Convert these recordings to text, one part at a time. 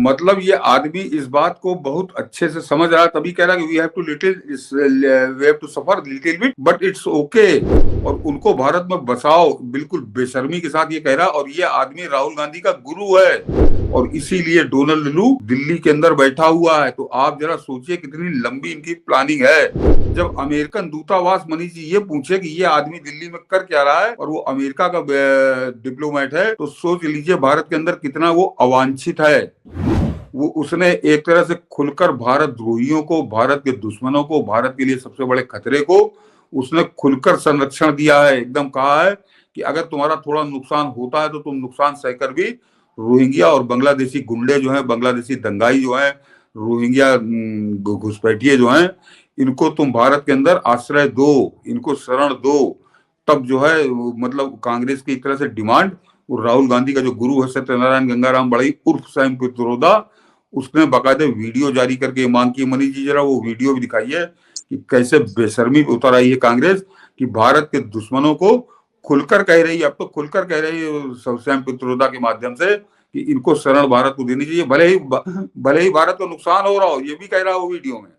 मतलब ये आदमी इस बात को बहुत अच्छे से समझ रहा है, तभी कह रहा है कि we have to suffer little bit but it's okay. और उनको भारत में बसाओ, बिल्कुल बेशर्मी के साथ ये कह रहा है। और ये आदमी राहुल गांधी का गुरु है और इसीलिए डोनाल्ड लू दिल्ली के अंदर बैठा हुआ है। तो आप जरा सोचिए कितनी लंबी इनकी प्लानिंग है। जब अमेरिकन दूतावास मनीष जी ये पूछे कि ये आदमी दिल्ली में कर क्या रहा है और वो अमेरिका का डिप्लोमेट है, तो सोच लीजिए भारत के अंदर कितना वो अवांछित है। वो उसने एक तरह से खुलकर भारत द्रोहियों को, भारत के दुश्मनों को, भारत के लिए सबसे बड़े खतरे को उसने खुलकर संरक्षण दिया है। एकदम कहा है कि अगर तुम्हारा थोड़ा नुकसान होता है तो तुम नुकसान सहकर भी रोहिंग्या और बांग्लादेशी गुंडे जो हैं, बांग्लादेशी दंगाई जो हैं, रोहिंग्या घुसपैठिए जो हैं, इनको तुम भारत के अंदर आश्रय दो, इनको शरण दो। तब जो है मतलब कांग्रेस की एक तरह से डिमांड, और राहुल गांधी का जो गुरु है सत्यनारायण गंगाराम बड़ई उर्फ सैम पित्रोदा, उसने बाकायदे वीडियो जारी करके मांग की। मनीष जी जरा वो वीडियो भी दिखाइए कि कैसे बेशर्मी पे उतर आई है कांग्रेस कि भारत के दुश्मनों को खुलकर कह रही है, अब तो खुलकर कह रही है सैम पित्रोदा के माध्यम से कि इनको शरण भारत को देनी चाहिए, भले ही भारत को नुकसान हो रहा हो, ये भी कह रहा हो वीडियो में।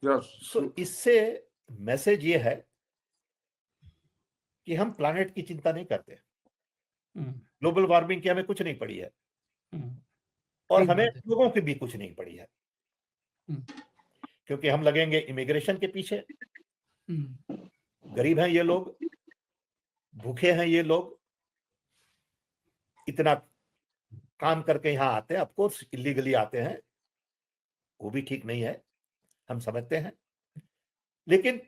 तो इससे मैसेज ये है कि हम प्लैनेट की चिंता नहीं करते, ग्लोबल वार्मिंग की हमें कुछ नहीं पड़ी है और हमें लोगों की भी कुछ नहीं पड़ी है, क्योंकि हम लगेंगे इमिग्रेशन के पीछे। गरीब हैं ये लोग, भूखे हैं ये लोग, इतना काम करके यहाँ आते हैं, ऑफकोर्स इलीगली आते हैं, वो भी ठीक नहीं है, हम समझते हैं, लेकिन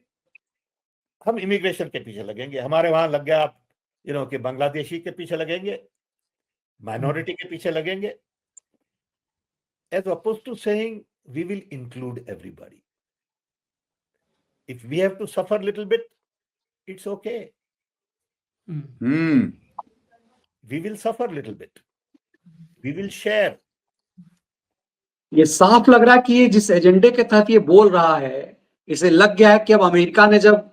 हम इमिग्रेशन के पीछे लगेंगे। हमारे वहां लग गया आप कि बांग्लादेशी के पीछे लगेंगे, माइनॉरिटी के पीछे लगेंगे, as opposed to saying we will include everybody. If we have to suffer a little bit, it's okay. We will suffer a little bit. We will share. ये साफ लग रहा है कि ये जिस एजेंडे के तहत ये बोल रहा है, इसे लग गया है कि अब अमेरिका ने जब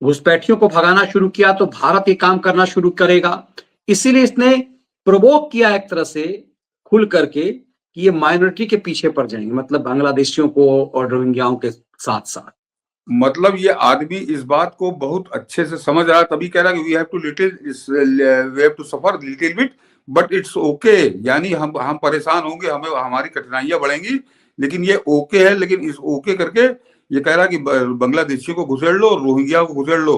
घुसपैठियों को भगाना शुरू किया तो भारत ये काम करना शुरू करेगा। इसीलिए इसने प्रोवोक किया एक तरह से खुल करके कि ये माइनॉरिटी के पीछे पड़ जाएंगे, मतलब बांग्लादेशियों को और रोहिंग्याओं के साथ साथ। मतलब ये आदमी इस बात को बहुत अच्छे से समझ रहा है, तभी कह रहा है कि we have to suffer little bit but it's okay. यानी हम परेशान होंगे, हमें हमारी कठिनाइयां बढ़ेंगी, लेकिन ये ओके है। लेकिन इस ओके करके ये कह रहा है कि बांग्लादेशियों को घुसेड़ लो, रोहिंग्या को घुसेड़ लो।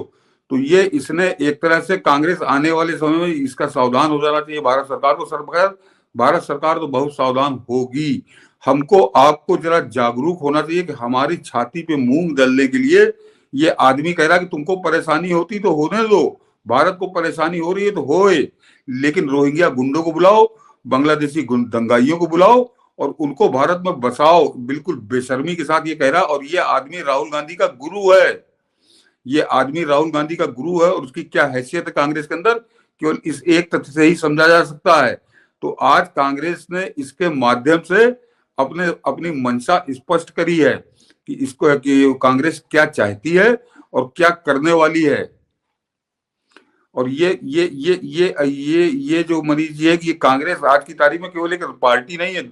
तो ये इसने एक तरह से कांग्रेस आने वाले समय में इसका सावधान हो जाना चाहिए भारत सरकार को। भारत सरकार तो बहुत सावधान होगी। हमको आपको जरा जागरूक होना चाहिए कि हमारी छाती पे मूंग दलने के लिए ये आदमी कह रहा है कि तुमको परेशानी होती तो होने दो, भारत को परेशानी हो रही है तो होए, लेकिन रोहिंग्या गुंडों को बुलाओ, बांग्लादेशी दंगाइयों को बुलाओ और उनको भारत में बसाओ, बिल्कुल बेशर्मी के साथ ये कह रहा है। और ये आदमी राहुल गांधी का गुरु है, ये आदमी राहुल गांधी का गुरु है। और उसकी क्या हैसियत है कांग्रेस के अंदर, केवल इस एक तथ्य से ही समझा जा सकता है। तो आज कांग्रेस ने इसके माध्यम से अपनी मंशा स्पष्ट करी है कि इसको कि कांग्रेस क्या चाहती है और क्या करने वाली है। और ये जो मनीष जी है कि ये कांग्रेस आज की तारीख में केवल एक पार्टी नहीं है,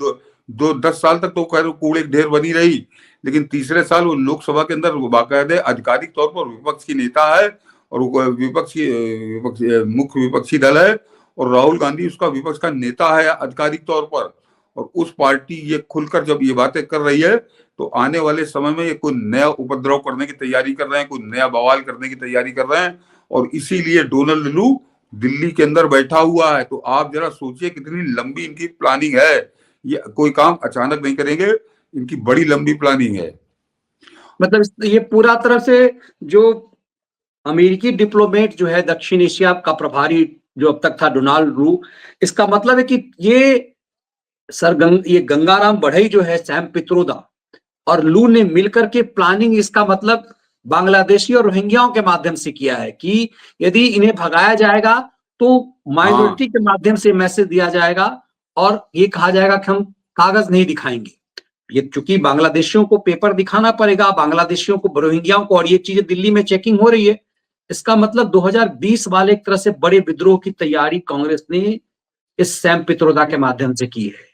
10 साल तक तो कूड़े ढेर बनी रही, लेकिन तीसरे साल वो लोकसभा के अंदर बाकायदे आधिकारिक तौर पर विपक्ष की नेता है और मुख्य विपक्षी दल है और राहुल गांधी उसका विपक्ष का नेता है आधिकारिक तौर पर। और उस पार्टी ये खुलकर जब ये बातें कर रही है तो आने वाले समय में ये कोई नया उपद्रव करने की तैयारी कर रहे हैं, कोई नया बवाल करने की तैयारी कर रहे हैं। और इसीलिए डोनाल्ड लू दिल्ली के अंदर बैठा हुआ है। तो आप जरा सोचिए कितनी लंबी इनकी प्लानिंग है। ये कोई काम अचानक नहीं करेंगे, इनकी बड़ी लंबी प्लानिंग है। मतलब ये पूरा तरह से जो अमेरिकी डिप्लोमेट जो है दक्षिण एशिया का प्रभारी जो अब तक था डोनाल्ड लू, इसका मतलब है कि ये गंगाराम बढ़ई जो है सैम पित्रोदा और लू ने मिलकर के प्लानिंग, इसका मतलब बांग्लादेशी और रोहिंग्याओं के माध्यम से किया है कि यदि इन्हें भगाया जाएगा तो माइनॉरिटी के माध्यम से मैसेज दिया जाएगा और ये कहा जाएगा कि हम कागज नहीं दिखाएंगे। ये चूंकि बांग्लादेशियों को पेपर दिखाना पड़ेगा, बांग्लादेशियों को, रोहिंग्याओं को, और ये चीजें दिल्ली में चेकिंग हो रही है, इसका मतलब 2020 वाले एक तरह से बड़े विद्रोह की तैयारी कांग्रेस ने इस सैम पित्रोदा के माध्यम से की है।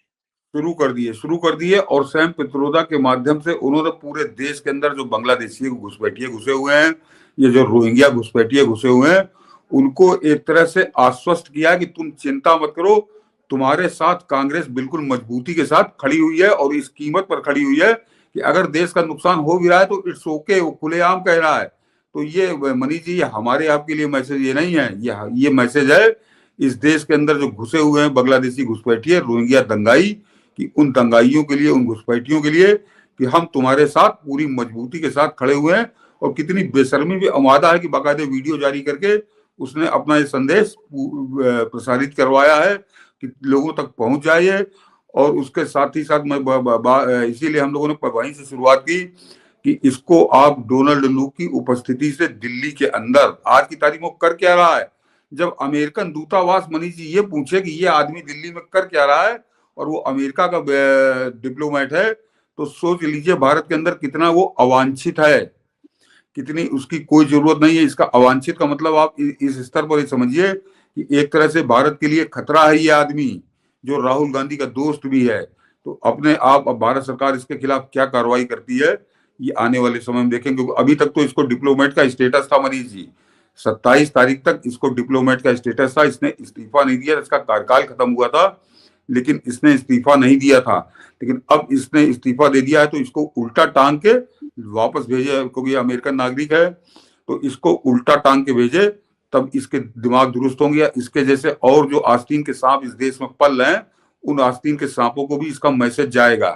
शुरू कर दिए और सैम पित्रोदा के माध्यम से उन्होंने पूरे देश के अंदर जो बांग्लादेशी घुसपैठिए घुसे हुए हैं, ये जो रोहिंग्या घुसपैठिए घुसे हुए हैं, उनको एक तरह से आश्वस्त किया कि तुम चिंता मत करो, तुम्हारे साथ कांग्रेस बिल्कुल मजबूती के साथ खड़ी हुई है और इस कीमत पर खड़ी हुई है कि अगर देश का नुकसान हो भी रहा है तो इट्स ओके, वो खुलेआम कह रहा है। तो ये मनीष जी, ये हमारे आपके लिए मैसेज ये नहीं है, ये मैसेज है इस देश के अंदर जो घुसे हुए हैं बांग्लादेशी घुसपैठिए, रोहिंग्या दंगाई, कि उन दंगाइयों के लिए, उन घुसपैठियों के लिए कि हम तुम्हारे साथ पूरी मजबूती के साथ खड़े हुए हैं। और कितनी बेशर्मी भी अमादा है कि बाकायदे वीडियो जारी करके उसने अपना ये संदेश प्रसारित करवाया है कि लोगों तक पहुंच जाइए। और उसके साथ ही साथ मैं इसीलिए हम लोगों ने वहीं से शुरुआत की कि इसको आप डोनाल्ड लू की उपस्थिति से दिल्ली के अंदर आज की तारीख में कर क्या रहा है, जब अमेरिकन दूतावास मनीष जी ये पूछे कि ये आदमी दिल्ली में कर क्या रहा है और वो अमेरिका का डिप्लोमेट है, तो सोच लीजिए भारत के अंदर कितना वो अवांछित है, कितनी उसकी कोई जरूरत नहीं है। इसका अवांछित का मतलब आप इस स्तर पर समझिए कि एक तरह से भारत के लिए खतरा है ये आदमी, जो राहुल गांधी का दोस्त भी है। तो अपने आप अब भारत सरकार इसके खिलाफ क्या कार्रवाई करती है ये आने वाले समय में देखेंगे, क्योंकि अभी तक तो इसको डिप्लोमेट का स्टेटस था मनीष जी, 27 तारीख तक इसको डिप्लोमेट का स्टेटस था, इसने इस्तीफा नहीं दिया, इसका कार्यकाल खत्म हुआ था लेकिन इसने इस्तीफा नहीं दिया था। लेकिन अब इसने इस्तीफा दे दिया है तो इसको उल्टा टांग के वापस भेजे, क्योंकि अमेरिकन नागरिक है तो इसको उल्टा टांग के भेजे, तब इसके दिमाग दुरुस्त होंगे। इसके जैसे और जो आस्तीन के सांप इस देश में पल रहे हैं, उन आस्तीन के सांपों को भी इसका मैसेज जाएगा।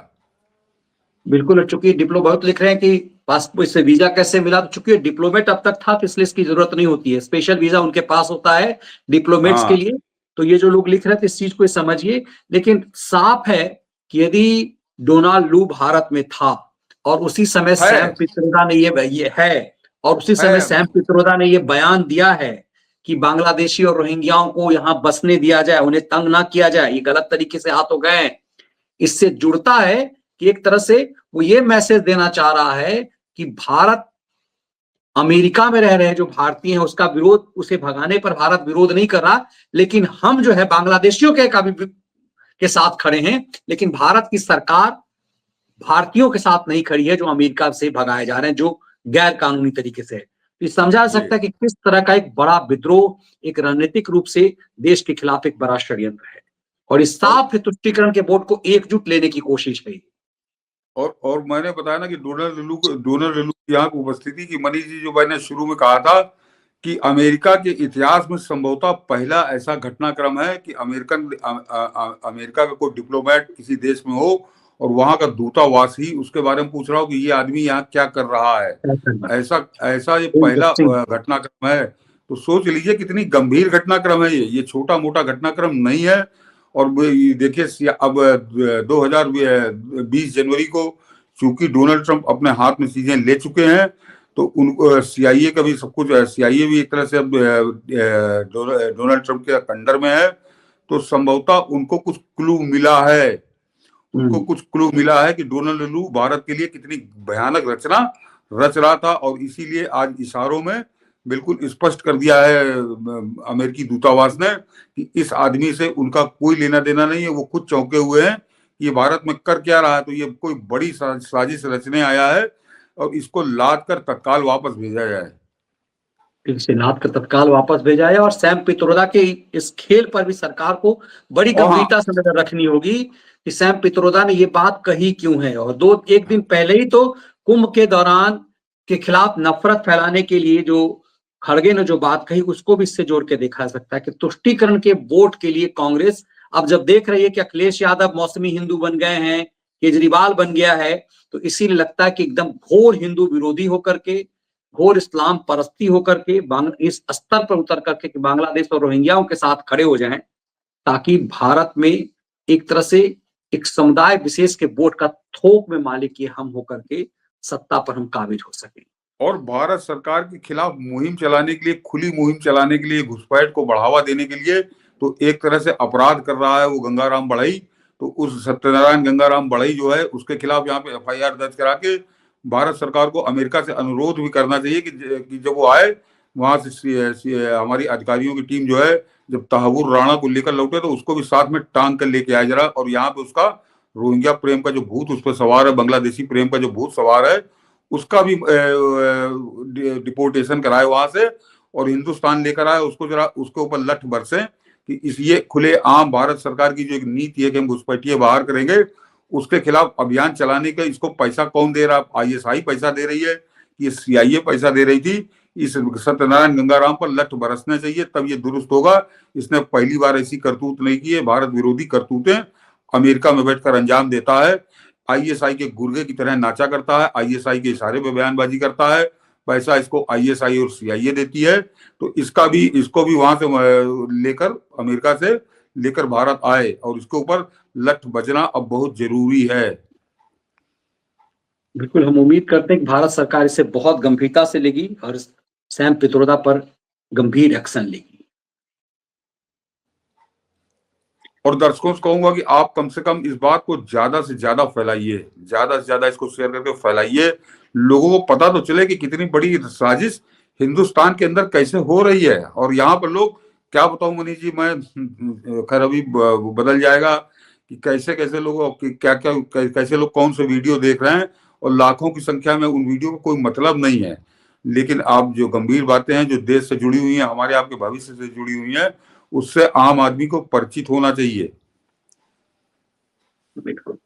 बिल्कुल, चूंकि डिप्लोमेट लिख रहे हैं कि पासपोर्ट से वीजा कैसे मिला, तो चूंकि डिप्लोमेट अब तक था तो इसलिए इसकी जरूरत नहीं होती है, स्पेशल वीजा उनके पास होता है डिप्लोमेट्स के लिए। तो ये जो लोग लिख रहे थे इस चीज को समझिए। लेकिन साफ है कि यदि डोनाल्ड लू भारत में था और उसी समय सैम पित्रोदा ने ये है और उसी समय सैम पित्रोदा ने ये बयान दिया है कि बांग्लादेशी और रोहिंग्याओं को यहाँ बसने दिया जाए, उन्हें तंग ना किया जाए, ये गलत तरीके से हाथ हो गए। इससे जुड़ता है कि एक तरह से वो ये मैसेज देना चाह रहा है कि भारत अमेरिका में रह रहे जो भारतीय हैं उसका विरोध, उसे भगाने पर भारत विरोध नहीं कर रहा, लेकिन हम जो है बांग्लादेशियों के साथ खड़े हैं, लेकिन भारत की सरकार भारतीयों के साथ नहीं खड़ी है जो अमेरिका से भगाए जा रहे हैं, जो गैर कानूनी तरीके से है। तो समझा जा सकता है कि किस तरह का एक बड़ा विद्रोह एक रणनीतिक रूप से देश के खिलाफ एक बड़ा षड्यंत्र है और इस साफ तुष्टीकरण के वोट को एकजुट लेने की कोशिश है। और मैंने बताया ना कि डोनाल्ड लू की यहाँ की उपस्थिति की, मनीष जी जो मैंने शुरू में कहा था कि अमेरिका के इतिहास में संभवतः पहला ऐसा घटनाक्रम है कि अमेरिका का कोई डिप्लोमेट किसी देश में हो और वहां का दूतावास ही उसके बारे में पूछ रहा हो कि ये आदमी यहाँ क्या कर रहा है। ऐसा ये पहला घटनाक्रम है। तो सोच लीजिए कितनी गंभीर घटनाक्रम है ये छोटा मोटा घटनाक्रम नहीं है। और देखिए अब 2020 जनवरी को चूंकि डोनाल्ड ट्रंप अपने हाथ में चीजें ले चुके हैं, तो उनको CIA का भी सब कुछ, CIA भी एक तरह से अब डोनाल्ड ट्रंप के अंडर में है। तो संभवतः उनको कुछ क्लू मिला है, कि डोनाल्ड लू भारत के लिए कितनी भयानक रचना रच रहा था। और इसीलिए आज इशारों में बिल्कुल स्पष्ट कर दिया है अमेरिकी दूतावास ने कि इस आदमी से उनका कोई लेना देना नहीं है। वो खुद चौंके हुए हैं कि ये भारत में कर क्या रहा है, तो ये कोई बड़ी साजिश रचने आया है और इसको लाद कर तत्काल वापस भेजा जाए। इसे लाद कर तत्काल वापस भेजा जाए। और सैम पित्रोदा के इस खेल पर भी सरकार को बड़ी गंभीरता से नजर रखनी होगी कि सैम पित्रोदा ने ये बात कही क्यों है। और एक दिन पहले ही तो कुंभ के दौरान के खिलाफ नफरत फैलाने के लिए जो खड़गे ने जो बात कही, उसको भी इससे जोड़ के देखा जा सकता है कि तुष्टीकरण के वोट के लिए कांग्रेस अब जब देख रही है कि अखिलेश यादव मौसमी हिंदू बन गए हैं, केजरीवाल बन गया है, तो इसीलिए लगता है कि एकदम घोर हिंदू विरोधी होकर के, घोर इस्लाम परस्ती होकर के इस स्तर पर उतर करके कि बांग्लादेश और रोहिंग्याओं के साथ खड़े हो जाएं, ताकि भारत में एक तरह से एक समुदाय विशेष के वोट का थोक में मालिक ये हम होकर के सत्ता पर हम काबिज हो सके। और भारत सरकार के खिलाफ मुहिम चलाने के लिए, खुली मुहिम चलाने के लिए, घुसपैठ को बढ़ावा देने के लिए तो एक तरह से अपराध कर रहा है वो गंगाराम बढ़ई। तो उस सत्यनारायण गंगाराम बढ़ई जो है उसके खिलाफ यहाँ पे FIR दर्ज करा के भारत सरकार को अमेरिका से अनुरोध भी करना चाहिए कि जब वो आए वहां से हमारी अधिकारियों की टीम जो है जब तहव्वुर राणा को लेकर लौटे तो उसको भी साथ में टांग कर लेके आए जरा, और यहाँ पे उसका रोहिंग्या प्रेम का जो भूत उस पर सवार है, बांग्लादेशी प्रेम का जो भूत सवार है, उसका भी डिपोर्टेशन कराए वहां से और हिंदुस्तान लेकर आए, उसको जरा उसके ऊपर लठ बरसे कि इस ये खुले आम भारत सरकार की जो एक नीति है कि हम घुसपैठिए बाहर करेंगे, उसके खिलाफ अभियान चलाने का इसको पैसा कौन दे रहा? आईएसआई पैसा दे रही है, ये सीआईए पैसा दे रही थी। इस सत्यनारायण गंगाराम पर लठ बरसना चाहिए, तब ये दुरुस्त होगा। इसने पहली बार ऐसी करतूत नहीं की है। भारत विरोधी करतूतें अमेरिका में बैठकर अंजाम देता है, आईएसआई के गुर्गे की तरह नाचा करता है, आईएसआई के इशारे पे बयानबाजी करता है, पैसा इसको आईएसआई और सीआईए देती है। तो इसको भी वहां से लेकर, अमेरिका से लेकर भारत आए और इसके ऊपर लठ बजना अब बहुत जरूरी है। बिल्कुल, हम उम्मीद करते हैं कि भारत सरकार इसे बहुत गंभीरता से लेगी और सैम पित्रोदा पर गंभीर एक्शन लेगी। और दर्शकों से कहूंगा कि आप कम से कम इस बात को ज्यादा से ज्यादा फैलाइए, ज्यादा से ज्यादा इसको शेयर करके फैलाइए, लोगों को पता तो चले कि कितनी बड़ी साजिश हिंदुस्तान के अंदर कैसे हो रही है। और यहाँ पर लोग, क्या बताऊं मनीष जी, मैं खैर अभी बदल जाएगा कि कैसे कैसे लोग क्या क्या कैसे लोग कौन से वीडियो देख रहे हैं, और लाखों की संख्या में उन वीडियो को कोई मतलब नहीं है। लेकिन आप जो गंभीर बातें हैं जो देश से जुड़ी हुई हैं, हमारे आपके भविष्य से जुड़ी हुई हैं, उससे आम आदमी को परिचित होना चाहिए। बिल्कुल।